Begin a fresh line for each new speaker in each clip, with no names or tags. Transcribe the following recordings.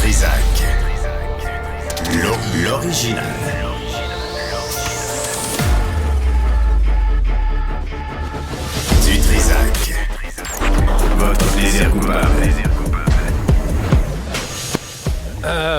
Trizac. L'original. Du Trizac. Votre plaisir coupable.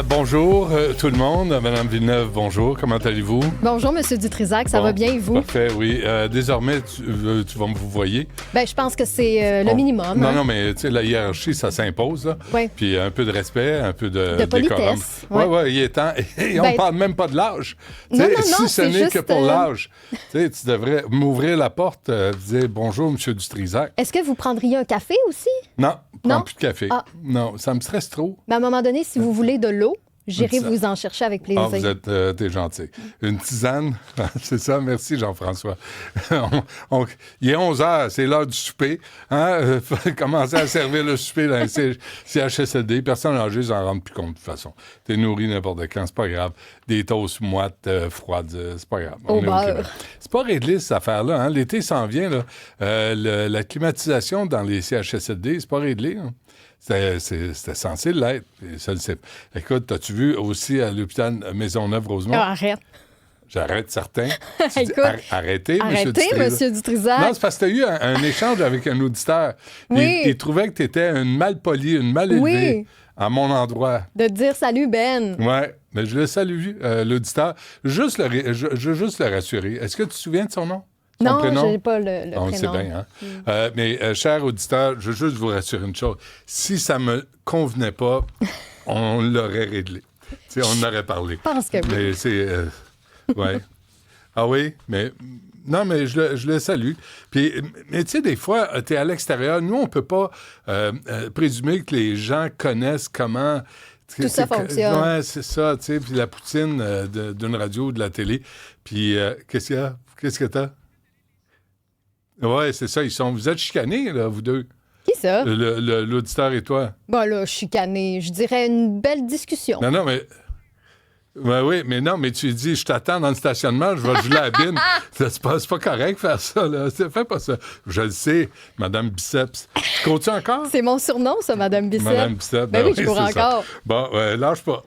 Bonjour tout le monde. Madame Villeneuve, bonjour. Comment allez-vous?
Bonjour, Monsieur Dutrisac. Ça va bien et vous?
Parfait, oui. Désormais, tu vas me vous voyer.
Ben, je pense que c'est le minimum.
Non,
hein?
non, mais tu sais, la hiérarchie, ça s'impose. Là.
Oui.
Puis un peu de respect, un peu de
politesse.
décorum.
Ouais.
Oui, il est temps. Et on parle même pas de l'âge. Tu
Non,
sais,
non,
si
non,
ce
c'est
n'est
juste,
que pour l'âge, tu sais, tu devrais m'ouvrir la porte, dire bonjour, Monsieur Dutrisac.
Est-ce que vous prendriez un café aussi?
Non, prends
Non?
plus de café.
Ah.
Non, ça me stresse trop.
Ben, à un moment donné, si vous voulez de l'eau, j'irai
Ça.
vous en chercher avec plaisir.
Ah, vous êtes t'es gentil. Une tisane, c'est ça. Merci, Jean-François. Il est 11 h, c'est l'heure du souper. Hein? Commencer à servir le souper dans les CHSLD. Personne âgée s'en rend plus compte, de toute façon. T'es nourri n'importe quand, c'est pas grave. Des toasts moites, froides, c'est pas grave.
Au
est
beurre.
Québec. C'est pas réglé, cette affaire-là. Hein? L'été s'en vient. Là. La climatisation dans les CHSLD, c'est pas réglé. Hein? C'était censé l'être. Et ça, écoute, as-tu vu aussi à l'hôpital Maisonneuve-Rosemont?
Ah, arrête.
J'arrête certains.
Écoute,
Arrêtez,
arrêtez,
Monsieur
Dutrisac.
Non, c'est parce que tu as eu un échange avec un auditeur.
Oui.
Il trouvait que tu étais une malpolie, une mal élevée
Oui.
à mon endroit.
De dire salut, Ben.
Ouais, mais je le salue, l'auditeur. Je veux juste le rassurer. Est-ce que tu te souviens de son nom? Son
Non,
prénom?
j'ai pas le
On le
prénom.
sait bien, hein? Mais, cher auditeur, je veux juste vous rassurer une chose. Si ça me convenait pas, on l'aurait réglé. Tu sais, on en aurait parlé.
Je pense que oui.
Mais c'est... ouais. Ah oui, mais... Non, mais je le salue. Puis, mais tu sais, des fois, tu es à l'extérieur. Nous, on peut pas présumer que les gens connaissent comment...
Tout ça fonctionne.
Ouais, c'est ça, tu sais. Puis la poutine d'une radio ou de la télé. Puis, qu'est-ce qu'il y a? Qu'est-ce que t'as? Ouais, c'est ça. Vous êtes chicanés, là, vous deux.
Qui ça?
L'auditeur et toi.
Bon, là, chicané. Je dirais une belle discussion.
Non, mais... Ouais, oui, mais non, mais tu dis, je t'attends dans le stationnement, je vais geler la bine. C'est pas correct faire ça, là. Fais pas ça. Je le sais, Madame Biceps. Tu comptes-tu encore?
C'est mon surnom, ça, Madame Biceps.
Madame Biceps.
Ben oui, je cours
c'est ça.
encore.
Bon, lâche pas.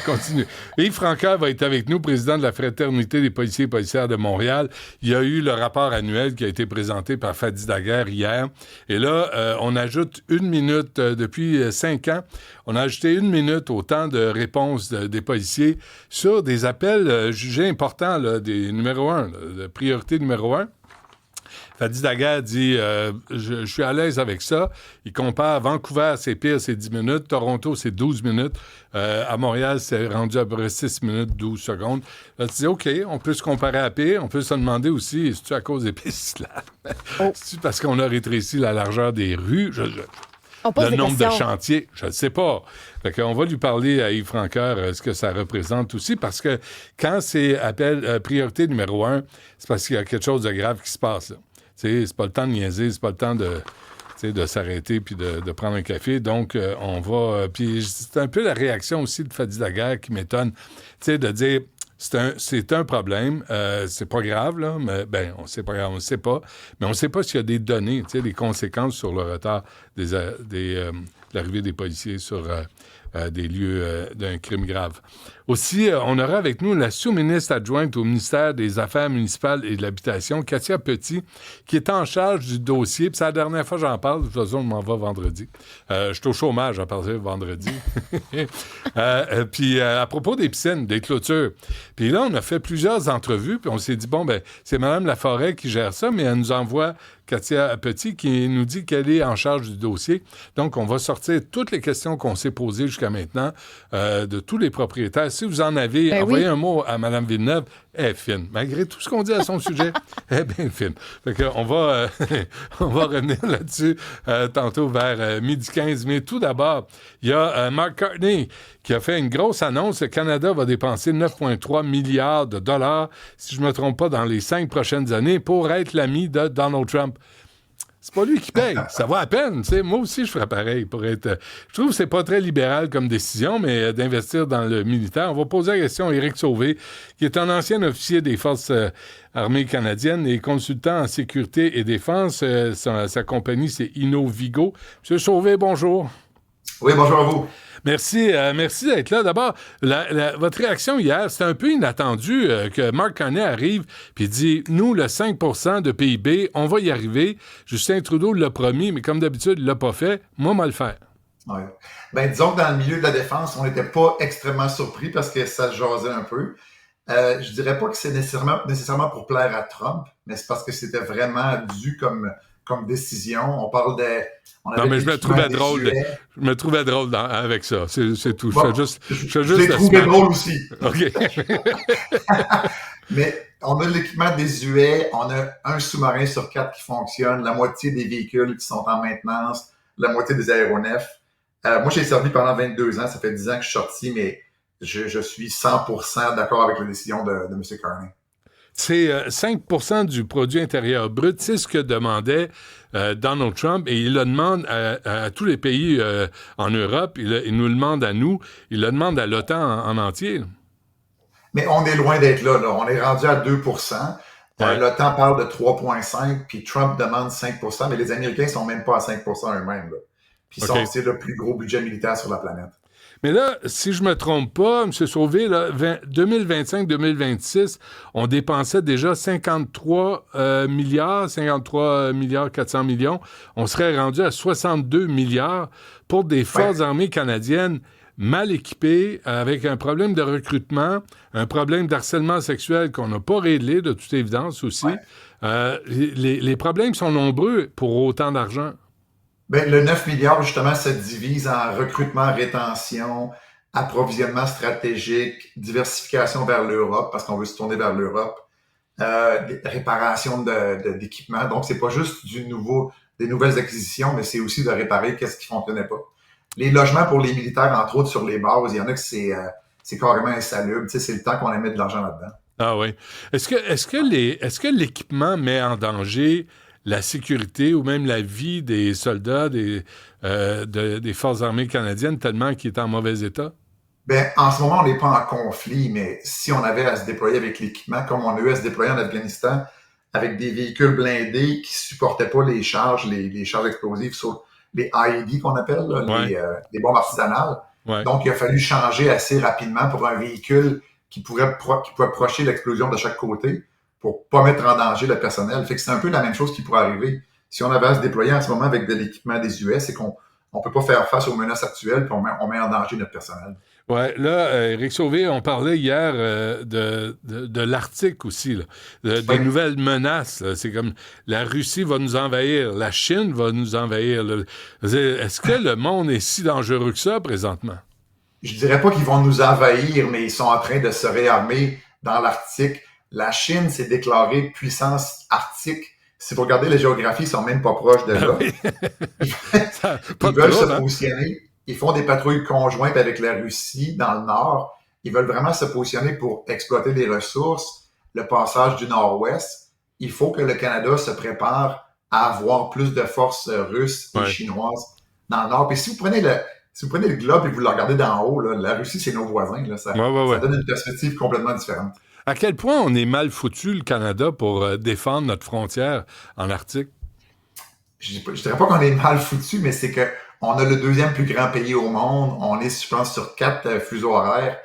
Continue. Yves Francaire va être avec nous, président de la Fraternité des policiers et policières de Montréal. Il y a eu le rapport annuel qui a été présenté par Fadi Daguerre hier. Et là, on ajoute 1 minute depuis 5 ans. On a ajouté 1 minute au temps de réponse des policiers sur des appels jugés importants, là, des numéro 1, de priorité numéro 1. Fadi Daguerre dit je suis à l'aise avec ça. Il compare Vancouver, c'est pire, c'est 10 minutes. Toronto, c'est 12 minutes. À Montréal, c'est rendu à peu près 6 minutes, 12 secondes. Là, tu dis, OK, on peut se comparer à pire. On peut se demander aussi, est-ce à cause des pistes là? C'est parce qu'on a rétréci la largeur des rues? Le nombre de chantiers, je ne sais pas. Fait qu'on va lui parler à Yves Francaire ce que ça représente aussi, parce que quand c'est appel priorité numéro 1, c'est parce qu'il y a quelque chose de grave qui se passe. Là. C'est pas le temps de niaiser, c'est pas le temps de s'arrêter puis de prendre un café. Donc, on va... puis c'est un peu la réaction aussi de Fadi Daguerre qui m'étonne, de dire... C'est un problème. C'est pas grave, là, mais c'est pas grave, on ne sait pas. Mais on ne sait pas s'il y a des données, des conséquences sur le retard de l'arrivée des policiers sur des lieux d'un crime grave. Aussi, on aura avec nous la sous-ministre adjointe au ministère des Affaires municipales et de l'Habitation, Katia Petit, qui est en charge du dossier. Puis c'est la dernière fois que j'en parle. De toute façon, on m'en va vendredi. Je suis au chômage à partir de vendredi. Puis à propos des piscines, des clôtures. Puis là, on a fait plusieurs entrevues, puis on s'est dit, c'est Mme Laforêt qui gère ça, mais elle nous envoie Katia Petit qui nous dit qu'elle est en charge du dossier. Donc, on va sortir toutes les questions qu'on s'est posées jusqu'à maintenant de tous les propriétaires. Si vous en avez, envoyez un mot à Mme Villeneuve. Elle est fine. Malgré tout ce qu'on dit à son sujet, elle est bien fine. Fait qu'on va, on va revenir là-dessus tantôt vers 12h15. Mais tout d'abord, il y a Mark Carney qui a fait une grosse annonce. Le Canada va dépenser 9,3 milliards de dollars, si je ne me trompe pas, dans les 5 prochaines années pour être l'ami de Donald Trump. C'est pas lui qui paye. Ça va à peine. T'sais. Moi aussi, je ferais pareil pour être... Je trouve que c'est pas très libéral comme décision, mais d'investir dans le militaire. On va poser la question à Éric Sauvé, qui est un ancien officier des Forces armées canadiennes et consultant en sécurité et défense. Sa compagnie, c'est Innovigo. Monsieur Sauvé, bonjour.
Oui, bonjour à vous.
Merci d'être là. D'abord, votre réaction hier, c'était un peu inattendu que Mark Carney arrive puis dit « Nous, le 5 de PIB, on va y arriver. Justin Trudeau l'a promis, mais comme d'habitude, il l'a pas fait. Moi, moi le faire. »
Ouais. Ben, disons que dans le milieu de la défense, on n'était pas extrêmement surpris parce que ça se jasait un peu. Je dirais pas que c'est nécessairement pour plaire à Trump, mais c'est parce que c'était vraiment dû comme décision. On parle
Non, mais je me trouvais drôle. Je me trouvais drôle avec ça. C'est tout.
Bon,
je
je l'ai trouvé drôle aussi.
OK.
Mais on a l'équipement désuet, on a un sous-marin sur 4 qui fonctionne, la moitié des véhicules qui sont en maintenance, la moitié des aéronefs. Moi, j'ai servi pendant 22 ans. Ça fait 10 ans que je suis sorti, mais je suis 100% d'accord avec la décision de M. Carney.
C'est 5 du produit intérieur brut. C'est ce que demandait Donald Trump et il le demande à tous les pays en Europe. Il nous le demande à nous. Il le demande à l'OTAN en entier.
Mais on est loin d'être là. On est rendu à 2%.
Ouais.
L'OTAN parle de 3,5%, puis Trump demande 5%, mais les Américains ne sont même pas à 5% eux-mêmes. Là. Puis c'est le plus gros budget militaire sur la planète.
Mais là, si je me trompe pas, M. Sauvé, 2025-2026, on dépensait déjà 53 milliards 400 millions. On serait rendu à 62 milliards pour des forces armées canadiennes mal équipées, avec un problème de recrutement, un problème d'harcèlement sexuel qu'on n'a pas réglé, de toute évidence aussi. Ouais. Les problèmes sont nombreux pour autant d'argent.
Ben, le 9 milliards, justement, se divise en recrutement, rétention, approvisionnement stratégique, diversification vers l'Europe, parce qu'on veut se tourner vers l'Europe, réparation d'équipements. Donc, c'est pas juste des nouvelles acquisitions, mais c'est aussi de réparer qu'est-ce qui fonctionnait pas. Les logements pour les militaires, entre autres, sur les bases, il y en a que c'est carrément insalubre. Tu sais, c'est le temps qu'on ait mis de l'argent là-dedans.
Ah oui. Est-ce que l'équipement met en danger la sécurité ou même la vie des soldats des Forces armées canadiennes tellement qu'il est en mauvais état?
Ben, en ce moment, on n'est pas en conflit, mais si on avait à se déployer avec l'équipement, comme on a eu à se déployer en Afghanistan, avec des véhicules blindés qui supportaient pas les charges explosives sur les IED qu'on appelle, là, les bombes artisanales. Ouais. Donc, il a fallu changer assez rapidement pour un véhicule qui pourrait approcher l'explosion de chaque côté, pour pas mettre en danger le personnel. Fait que c'est un peu la même chose qui pourrait arriver. Si on avait à se déployer en ce moment avec de l'équipement désuet, c'est qu'on peut pas faire face aux menaces actuelles, puis on met en danger notre personnel.
Ouais, là, Éric Sauvé, on parlait hier de l'Arctique aussi, là, des nouvelles menaces. Là. C'est comme la Russie va nous envahir, la Chine va nous envahir. Là. Est-ce que le monde est si dangereux que ça présentement?
Je dirais pas qu'ils vont nous envahir, mais ils sont en train de se réarmer dans l'Arctique. La Chine s'est déclarée puissance arctique. Si vous regardez la géographie, ils sont même pas proches de là.
Oui.
Ils veulent se positionner. Ils font des patrouilles conjointes avec la Russie dans le nord. Ils veulent vraiment se positionner pour exploiter les ressources, le passage du nord-ouest. Il faut que le Canada se prépare à avoir plus de forces russes et chinoises dans le nord. Puis si vous prenez le globe et vous le regardez d'en haut, là, la Russie, c'est nos voisins. Là, ça donne une perspective complètement différente.
À quel point on est mal foutu, le Canada, pour défendre notre frontière en Arctique?
Je dirais pas qu'on est mal foutu, mais c'est que on a le deuxième plus grand pays au monde. On est, je pense, sur 4 fuseaux horaires.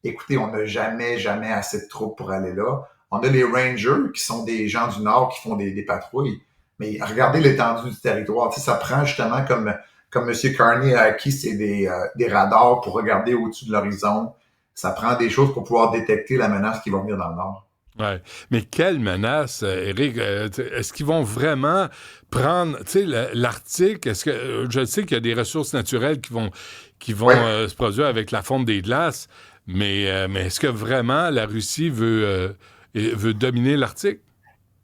Écoutez, on n'a jamais assez de troupes pour aller là. On a les Rangers, qui sont des gens du Nord qui font des patrouilles. Mais regardez l'étendue du territoire. Tu sais, ça prend justement, comme M. Carney a acquis, c'est des radars pour regarder au-dessus de l'horizon. Ça prend des choses pour pouvoir détecter la menace qui va venir dans le Nord.
Oui. Mais quelle menace, Éric? Est-ce qu'ils vont vraiment prendre, tu sais, l'Arctique? Est-ce que je sais qu'il y a des ressources naturelles qui vont se produire avec la fonte des glaces, mais est-ce que vraiment la Russie veut dominer l'Arctique?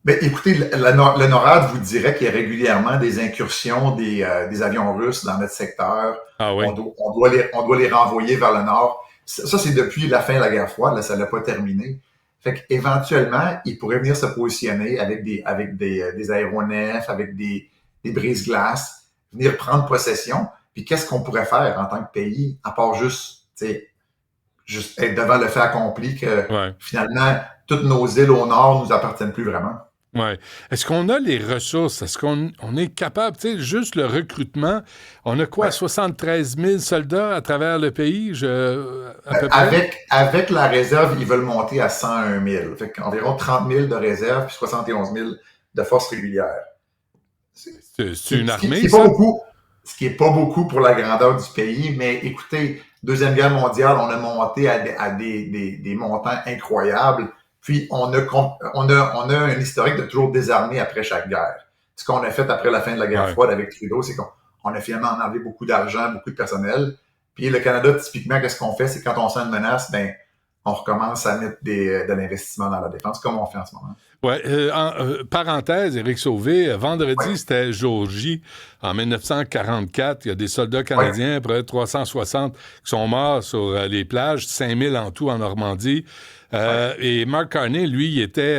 Ben, écoutez, le NORAD vous dirait qu'il y a régulièrement des incursions des avions russes dans notre secteur.
Ah oui.
On doit les renvoyer vers le nord. Ça, c'est depuis la fin de la guerre froide, là, ça n'a pas terminé. Fait qu'éventuellement, ils pourraient venir se positionner avec des aéronefs, avec des brise-glaces, venir prendre possession. Puis qu'est-ce qu'on pourrait faire en tant que pays, à part juste être devant le fait accompli que finalement, toutes nos îles au nord nous appartiennent plus vraiment.
Oui. Est-ce qu'on a les ressources? Est-ce qu'on est capable, tu sais, juste le recrutement, on a quoi, 73 000 soldats à travers le pays, à peu près?
Avec la réserve, ils veulent monter à 101 000. Fait qu'environ 30 000 de réserve puis 71 000 de force régulière.
C'est une armée,
ce qui est
ça?
pas beaucoup, ce qui n'est pas beaucoup pour la grandeur du pays, mais écoutez, Deuxième Guerre mondiale, on a monté à des montants incroyables. Puis, on a un historique de toujours désarmer après chaque guerre. Ce qu'on a fait après la fin de la guerre froide avec Trudeau, c'est qu'on a finalement enlevé beaucoup d'argent, beaucoup de personnel. Puis, le Canada, typiquement, qu'est-ce qu'on fait? C'est quand on sent une menace, ben, on recommence à mettre de l'investissement dans la défense, comme on fait en ce moment.
Oui. Parenthèse, Éric Sauvé, vendredi, c'était jour J. En 1944, il y a des soldats canadiens, près de 360, qui sont morts sur les plages, 5000 en tout en Normandie. Et Mark Carney, lui, il était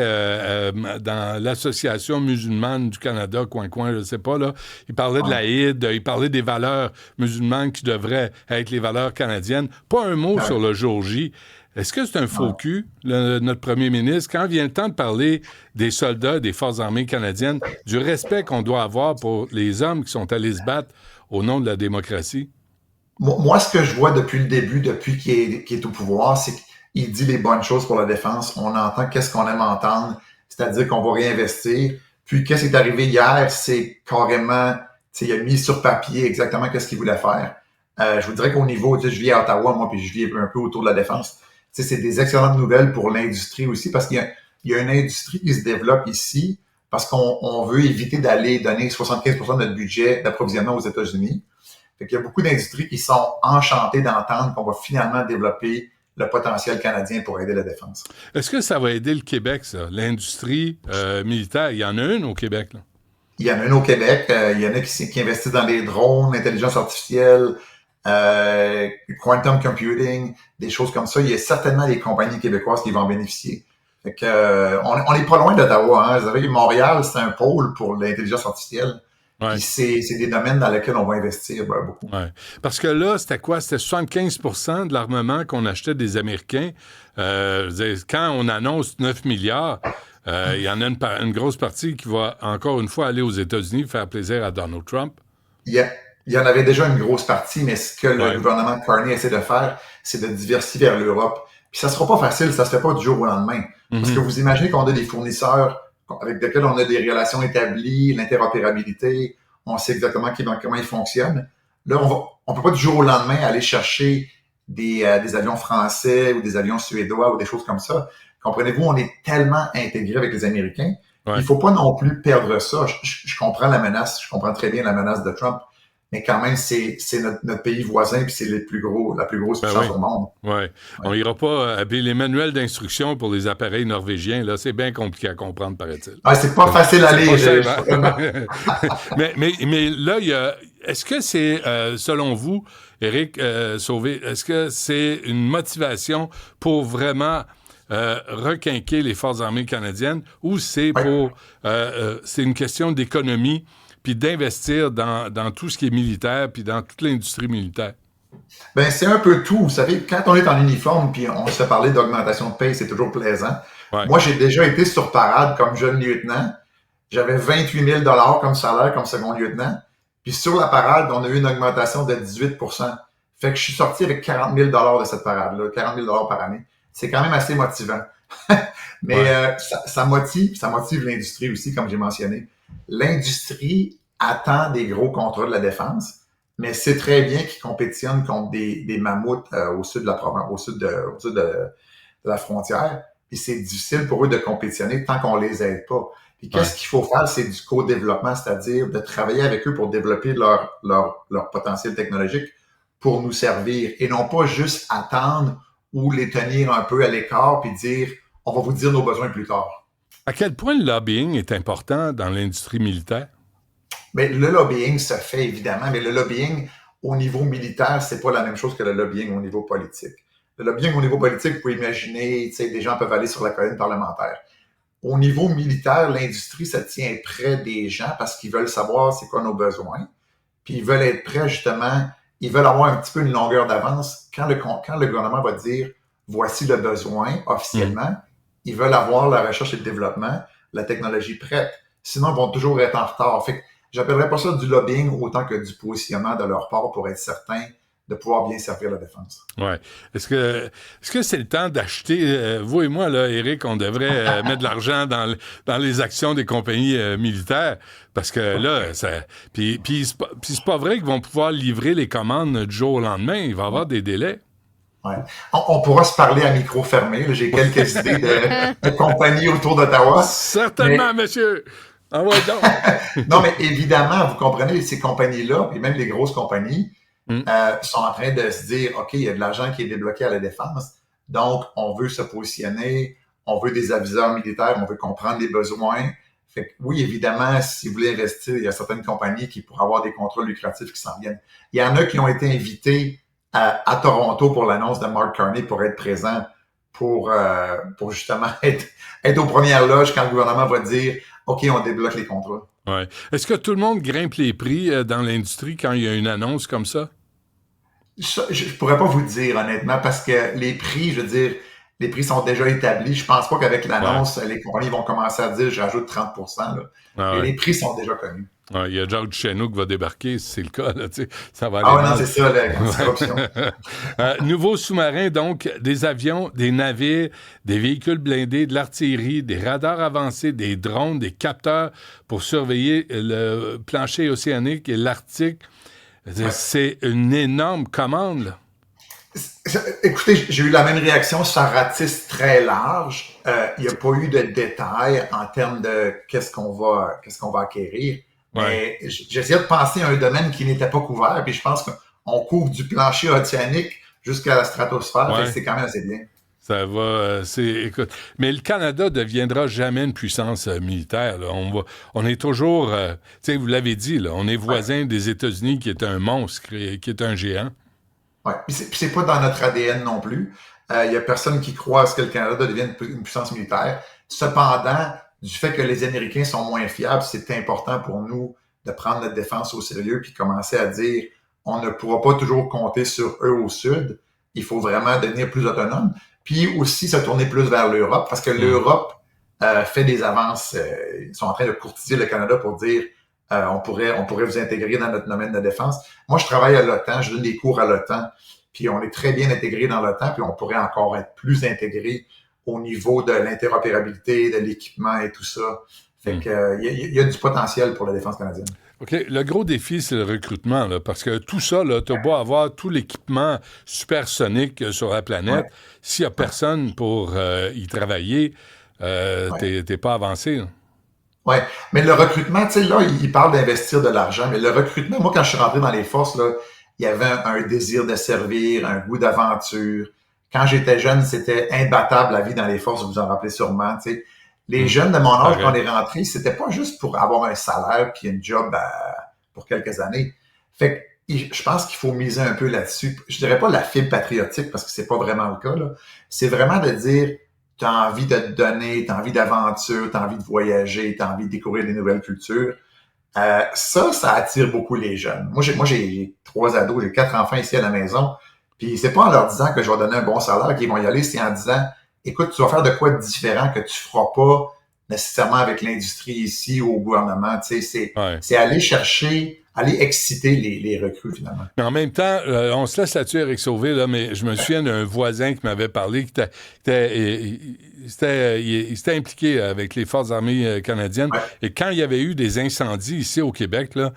dans l'Association musulmane du Canada, coin, je ne sais pas, là. Il parlait de l'Aïd, il parlait des valeurs musulmanes qui devraient être les valeurs canadiennes. Pas un mot sur le jour J. Est-ce que c'est un faux cul, notre premier ministre, quand vient le temps de parler des soldats des Forces armées canadiennes, du respect qu'on doit avoir pour les hommes qui sont allés se battre au nom de la démocratie?
Moi, ce que je vois depuis le début, depuis qu'il est au pouvoir, c'est qu'il dit les bonnes choses pour la défense. On entend qu'est-ce qu'on aime entendre, c'est-à-dire qu'on va réinvestir. Puis, qu'est-ce qui est arrivé hier, c'est carrément, il a mis sur papier exactement qu'est-ce qu'il voulait faire. Je vous dirais qu'au niveau, je vis à Ottawa, moi, puis je vis un peu autour de la défense. C'est des excellentes nouvelles pour l'industrie aussi, parce qu'il y a une industrie qui se développe ici, parce qu'on veut éviter d'aller donner 75% de notre budget d'approvisionnement aux États-Unis. Fait qu'il y a beaucoup d'industries qui sont enchantées d'entendre qu'on va finalement développer le potentiel canadien pour aider la défense.
Est-ce que ça va aider le Québec, ça? L'industrie militaire, il y en a une au Québec, là?
Il y en a une au Québec. Il y en a qui investissent dans les drones, l'intelligence artificielle, quantum computing, des choses comme ça. Il y a certainement des compagnies québécoises qui vont en bénéficier. Fait que, on est pas loin d'Ottawa. Hein. Vous savez, Montréal, c'est un pôle pour l'intelligence artificielle.
Ouais.
Puis c'est des domaines dans lesquels on va investir beaucoup.
Ouais. Parce que là, c'était quoi? C'était 75% de l'armement qu'on achetait des Américains. Quand on annonce 9 milliards, il y en a une grosse partie qui va encore une fois aller aux États-Unis faire plaisir à Donald Trump.
Il y en avait déjà une grosse partie, mais ce que le gouvernement Carney essaie de faire, c'est de diversifier vers l'Europe. Puis ça sera pas facile, ça se fait pas du jour au lendemain. Parce que vous imaginez qu'on a des fournisseurs avec lesquels on a des relations établies, l'interopérabilité, on sait exactement comment ils fonctionnent. Là, on peut pas du jour au lendemain aller chercher des avions français ou des avions suédois ou des choses comme ça. Comprenez-vous, on est tellement intégrés avec les Américains. Il faut pas non plus perdre ça. Je comprends la menace, je comprends très bien la menace de Trump. Mais quand même, c'est notre pays voisin, puis c'est la plus grosse puissance au monde.
Oui. On n'ira pas les manuels d'instruction pour les appareils norvégiens. Là, c'est bien compliqué à comprendre, paraît-il.
C'est pas facile à lire.
mais là, est-ce que c'est, selon vous, Éric Sauvé, est-ce que c'est une motivation pour vraiment requinquer les Forces armées canadiennes ou c'est c'est une question d'économie puis d'investir dans tout ce qui est militaire, puis dans toute l'industrie militaire?
Ben c'est un peu tout. Vous savez, quand on est en uniforme, puis on se parlait d'augmentation de paye, c'est toujours plaisant. Ouais. Moi, j'ai déjà été sur parade comme jeune lieutenant. J'avais 28 000 $ comme salaire, comme second lieutenant. Puis sur la parade, on a eu une augmentation de 18%. Fait que je suis sorti avec 40 000 $ de cette parade-là, 40 000 $ par année. C'est quand même assez motivant. Mais ça motive l'industrie aussi, comme j'ai mentionné. L'industrie attend des gros contrats de la défense, mais c'est très bien qu'ils compétitionnent contre des mammouths au sud de la province, au sud de la frontière. Puis c'est difficile pour eux de compétitionner tant qu'on les aide pas. Puis qu'est-ce qu'il faut faire, c'est du co-développement, c'est-à-dire de travailler avec eux pour développer leur potentiel technologique pour nous servir et non pas juste attendre ou les tenir un peu à l'écart puis dire on va vous dire nos besoins plus tard.
À quel point le lobbying est important dans l'industrie militaire?
Mais le lobbying se fait évidemment, mais le lobbying au niveau militaire, c'est pas la même chose que le lobbying au niveau politique. Le lobbying au niveau politique, vous pouvez imaginer, des gens peuvent aller sur la colline parlementaire. Au niveau militaire, l'industrie se tient près des gens parce qu'ils veulent savoir c'est quoi nos besoins. Puis ils veulent être prêts justement, ils veulent avoir un petit peu une longueur d'avance. Quand le gouvernement va dire voici le besoin officiellement, ils veulent avoir la recherche et le développement la technologie prête. Sinon, ils vont toujours être en retard. Fait que j'appellerais pas ça du lobbying autant que du positionnement de leur part pour être certain de pouvoir bien servir la défense.
Oui. Est-ce que c'est le temps d'acheter, vous et moi, là, Éric, on devrait mettre de l'argent dans les actions des compagnies militaires, parce que là, puis c'est pas vrai qu'ils vont pouvoir livrer les commandes du jour au lendemain. Il va y avoir des délais.
Ouais. On pourra se parler à micro fermé. Là. J'ai quelques idées de compagnies autour d'Ottawa.
Certainement, monsieur! Ah ouais, donc.
Non, mais évidemment, vous comprenez, ces compagnies-là, puis même les grosses compagnies, sont en train de se dire, OK, il y a de l'argent qui est débloqué à la défense, donc on veut se positionner, on veut des aviseurs militaires, on veut comprendre les besoins. Fait que oui, évidemment, si vous voulez investir, il y a certaines compagnies qui pourraient avoir des contrats lucratifs qui s'en viennent. Il y en a qui ont été invités à Toronto pour l'annonce de Mark Carney pour être présent, pour justement être aux premières loges quand le gouvernement va dire, OK, on débloque les contrats.
Ouais. Est-ce que tout le monde grimpe les prix dans l'industrie quand il y a une annonce comme ça?
Je pourrais pas vous dire, honnêtement, parce que les prix, je veux dire, les prix sont déjà établis. Je pense pas qu'avec l'annonce, les compagnies vont commencer à dire, j'ajoute 30%. Là. Et les prix sont déjà connus.
Il y a George Chenook qui va débarquer, si c'est le cas. Là, ça va aller
non, c'est ça, la corruption.
Nouveau sous-marin, donc, des avions, des navires, des véhicules blindés, de l'artillerie, des radars avancés, des drones, des capteurs pour surveiller le plancher océanique et l'Arctique. C'est une énorme commande, là.
Écoutez, j'ai eu la même réaction, ça ratisse très large. Il n'y a pas eu de détails en termes de qu'est-ce qu'on va acquérir. Mais j'essayais de penser à un domaine qui n'était pas couvert, puis je pense qu'on couvre du plancher océanique jusqu'à la stratosphère, et c'est quand même assez bien.
Ça va, écoute, mais le Canada ne deviendra jamais une puissance militaire. Là. On est toujours, tu sais, vous l'avez dit, là, on est voisin des États-Unis qui est un monstre, qui est un géant.
Oui, puis c'est pas dans notre ADN non plus. Il y a personne qui croit à ce que le Canada devienne une puissance militaire. Cependant, du fait que les Américains sont moins fiables, c'est important pour nous de prendre notre défense au sérieux puis commencer à dire on ne pourra pas toujours compter sur eux au sud. Il faut vraiment devenir plus autonome. Puis aussi se tourner plus vers l'Europe parce que l'Europe fait des avances. Ils sont en train de courtiser le Canada pour dire on pourrait vous intégrer dans notre domaine de défense. Moi, je travaille à l'OTAN, je donne des cours à l'OTAN, puis on est très bien intégré dans l'OTAN, puis on pourrait encore être plus intégré au niveau de l'interopérabilité, de l'équipement et tout ça. Fait que il y a du potentiel pour la défense canadienne.
OK. Le gros défi, c'est le recrutement, là, parce que tout ça, tu as beau avoir tout l'équipement supersonique sur la planète, s'il n'y a personne pour y travailler, t'es pas avancé.
Oui, mais le recrutement, tu sais, là, il parle d'investir de l'argent, mais le recrutement, moi, quand je suis rentré dans les forces, là, il y avait un désir de servir, un goût d'aventure. Quand j'étais jeune, c'était imbattable la vie dans les forces, vous vous en rappelez sûrement, tu sais. Les jeunes de mon âge, quand on est rentré, c'était pas juste pour avoir un salaire puis un job pour quelques années. Fait que je pense qu'il faut miser un peu là-dessus. Je dirais pas la fibre patriotique parce que c'est pas vraiment le cas, là. C'est vraiment de dire, t'as envie de te donner, t'as envie d'aventure, t'as envie de voyager, t'as envie de découvrir des nouvelles cultures. Ça attire beaucoup les jeunes. Moi, j'ai 3 ados, j'ai 4 enfants ici à la maison. Puis c'est pas en leur disant que je vais donner un bon salaire qu'ils vont y aller, c'est en disant, écoute, tu vas faire de quoi de différent que tu feras pas nécessairement avec l'industrie ici ou au gouvernement. Tu sais, c'est aller chercher, aller exciter les recrues, finalement.
Mais en même temps, on se laisse là-dessus, Éric Sauvé, là, mais je me souviens d'un voisin qui m'avait parlé, il s'était impliqué avec les Forces armées canadiennes. Ouais. Et quand il y avait eu des incendies ici au Québec, là,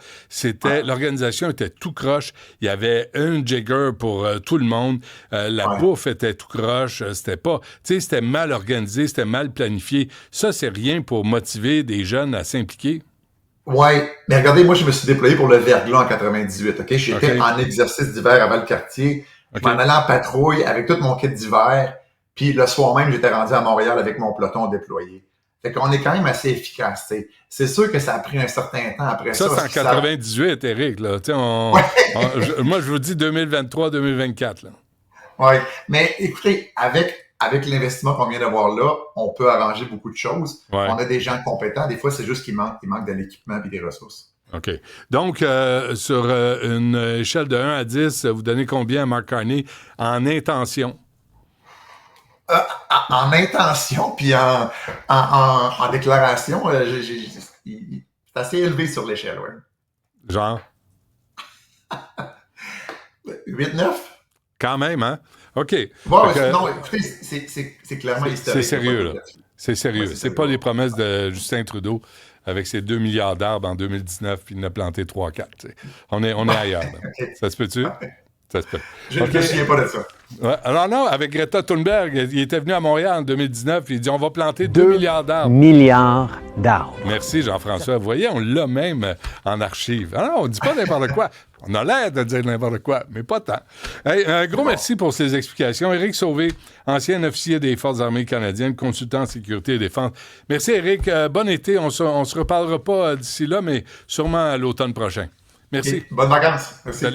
l'organisation était tout croche. Il y avait un jigger pour tout le monde. La bouffe était tout croche. C'était mal organisé, c'était mal planifié. Ça, c'est rien pour motiver des jeunes à s'impliquer.
Oui, mais regardez, moi, je me suis déployé pour le verglas en 98, OK? J'étais en exercice d'hiver à Valcartier. Je m'en allais en patrouille avec tout mon kit d'hiver. Puis le soir même, j'étais rendu à Montréal avec mon peloton déployé. Fait qu'on est quand même assez efficace, t'sais. C'est sûr que ça a pris un certain temps après ça.
Ça, c'est en 98, Éric, là. Moi, je vous dis 2023-2024, là.
Oui, mais écoutez, avec l'investissement qu'on vient d'avoir là, on peut arranger beaucoup de choses. Ouais. On a des gens compétents. Des fois, c'est juste qu'il manque de l'équipement et des ressources.
OK. Donc, sur une échelle de 1 à 10, vous donnez combien à Mark Carney en intention?
En intention, puis en déclaration, c'est assez élevé sur l'échelle, ouais.
Genre?
8-9?
Quand même, hein? OK.
Non, écoutez, c'est clairement historique.
C'est sérieux, là. C'est sérieux.
Ouais,
c'est pas les promesses de Justin Trudeau avec ses 2 milliards d'arbres en 2019, puis il en a planté 3-4. On est ailleurs. Okay. Ça se peut-tu? Ça se peut.
Je ne me souviens pas de ça.
Ouais. Alors non, avec Greta Thunberg, il était venu à Montréal en 2019, il dit on va planter 2 milliards d'arbres.
2 milliards d'arbres.
Merci Jean-François. Vous voyez, on l'a même en archive. Alors, on ne dit pas n'importe quoi. On a l'air de dire n'importe quoi, mais pas tant. Hey, un gros merci pour ces explications. Éric Sauvé, ancien officier des Forces armées canadiennes, consultant en sécurité et défense. Merci Éric. Bon été. On se reparlera pas d'ici là, mais sûrement à l'automne prochain. Merci.
Et bonnes vacances. Merci.
Salut.